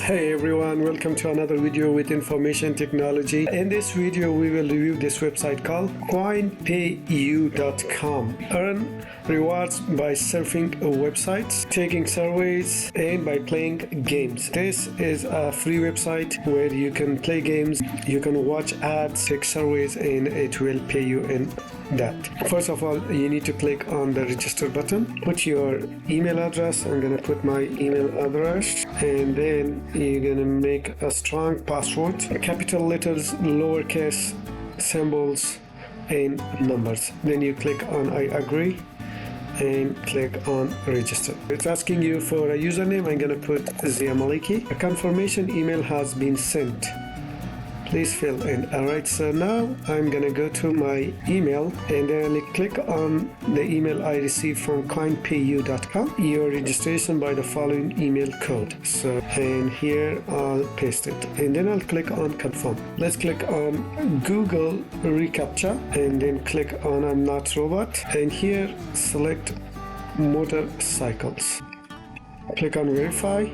Hey everyone, welcome to another video with information technology. In this video we will review this website called Coinpayu.com. Earn rewards by surfing websites, taking surveys, and by playing games. This is a free website where you can play games, you can watch ads, take surveys, and it will pay you in that. First of all, you need to click on the register button, put your email address. I'm gonna put my email address, and then you're gonna make a strong password, capital letters, lowercase, symbols, and numbers. Then you click on I agree and click on register. It's asking you for a username. I'm gonna put Zia Maliki. A confirmation email has been sent. Please fill in. Alright, so now I'm gonna go to my email and then click on the email I received from Coinpayu.com, your registration by the following email code. So, and here I'll paste it, and then I'll click on confirm. Let's click on Google reCAPTCHA and then click on I'm not robot, and here select motorcycles. Click on verify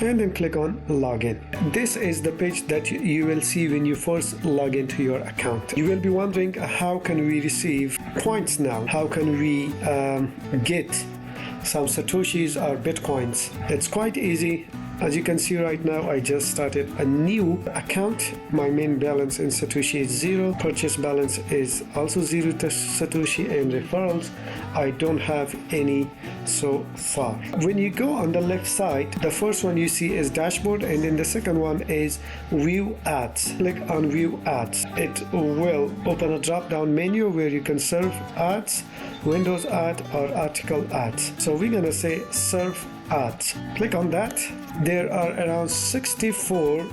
and then click on login. This is the page that you will see when you first log into your account. You will be wondering, how can we receive points now? How can we get some satoshis or bitcoins? It's quite easy. As you can see right now, I just started a new account. My main balance in Satoshi is 0. Purchase balance is also 0 to Satoshi, and referrals, I don't have any so far. When you go on the left side, the first one you see is dashboard, and then the second one is view ads. Click on view ads. It will open a drop down menu where you can serve ads, Windows ad, or article ads. So we're gonna say serve ads. Click on that. There are around 64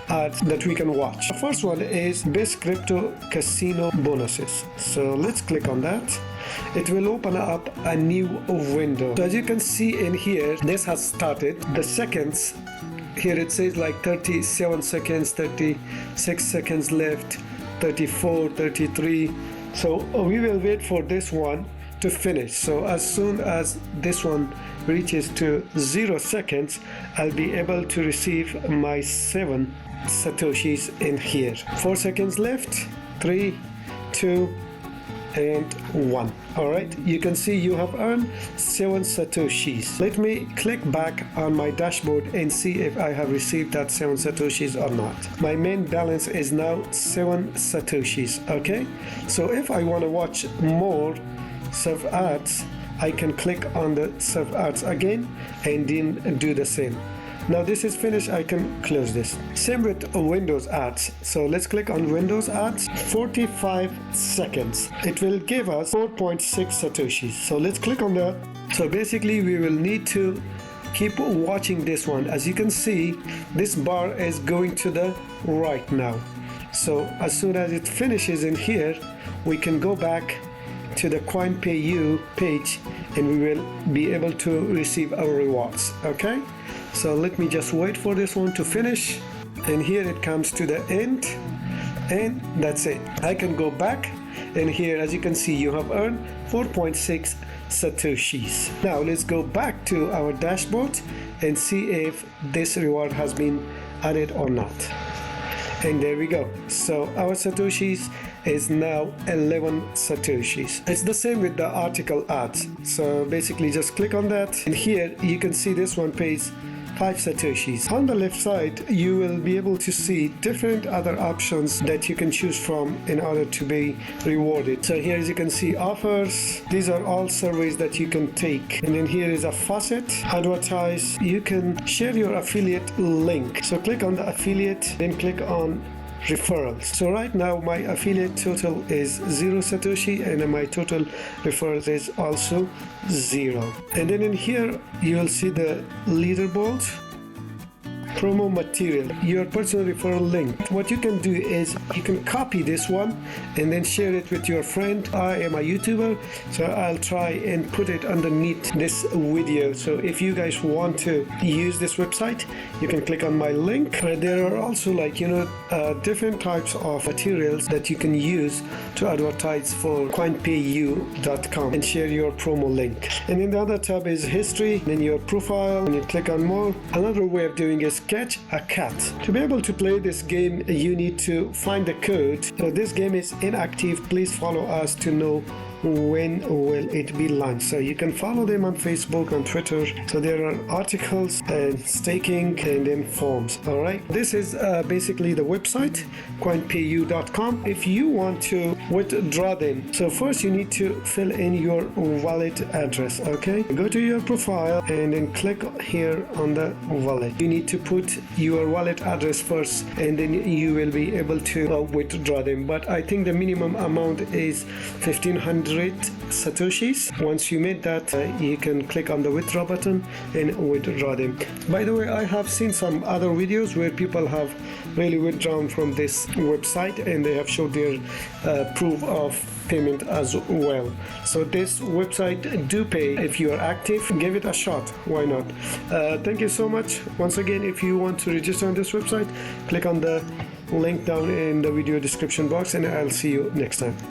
ads that we can watch. The first one is best crypto casino bonuses. So let's click on that. It will open up a new window. So as you can see in here, this has started. The seconds here, it says like 37 seconds, 36 seconds left, 34, 33. So we will wait for this one to finish. So as soon as this one reaches to 0 seconds, I'll be able to receive my 7 satoshis in here. 4 seconds left, 3, 2, and 1. Alright, you can see you have earned 7 satoshis. Let me click back on my dashboard and see if I have received that 7 satoshis or not. My main balance is now 7 satoshis. Okay, so if I want to watch more serve ads, I can click on the serve ads again and then do the same. Now this is finished, I can close this. Same with Windows ads. So let's click on Windows ads. 45 seconds. It will give us 4.6 satoshis. So let's click on that. So basically we will need to keep watching this one. As you can see, this bar is going to the right now. So as soon as it finishes in here, we can go back to the Coinpayu page and we will be able to receive our rewards. Okay, so let me just wait for this one to finish, and here it comes to the end, and that's it. I can go back, and here as you can see you have earned 4.6 satoshis. Now let's go back to our dashboard and see if this reward has been added or not. And there we go. So our satoshis is now 11 satoshis. It's the same with the article ads. So basically just click on that, and here you can see this one pays 5 satoshis. On the left side, you will be able to see different other options that you can choose from in order to be rewarded. So here as you can see offers, these are all surveys that you can take. And then here is a faucet, advertise. You can share your affiliate link. So click on the affiliate, then click on referrals. So right now my affiliate total is 0 satoshi, and my total referrals is also 0. And then in here you will see the leaderboard, promo material, your personal referral link. What you can do is you can copy this one and then share it with your friend. I am a YouTuber, so I'll try and put it underneath this video. So if you guys want to use this website, you can click on my link. There are also different types of materials that you can use to advertise for Coinpayu.com and share your promo link. And then the other tab is history, then your profile, and you click on more. Another way of doing is catch a cat. To be able to play this game, you need to find the code. So this game is inactive. Please follow us to know when will it be launched. So you can follow them on Facebook and Twitter. So there are articles and staking and then forms. All right, this is basically the website, coinpayu.com. If you want to withdraw them, so first you need to fill in your wallet address. Okay, go to your profile and then click here on the wallet. You need to put your wallet address first, and then you will be able to withdraw them. But I think the minimum amount is 1500 satoshis. Once you made that, you can click on the withdraw button and withdraw them. By the way, I have seen some other videos where people have really withdrawn from this website and they have showed their proof of payment as well. So this website do pay. If you are active, give it a shot. Why not? Thank you so much. Once again, if you want to register on this website, click on the link down in the video description box, and I'll see you next time.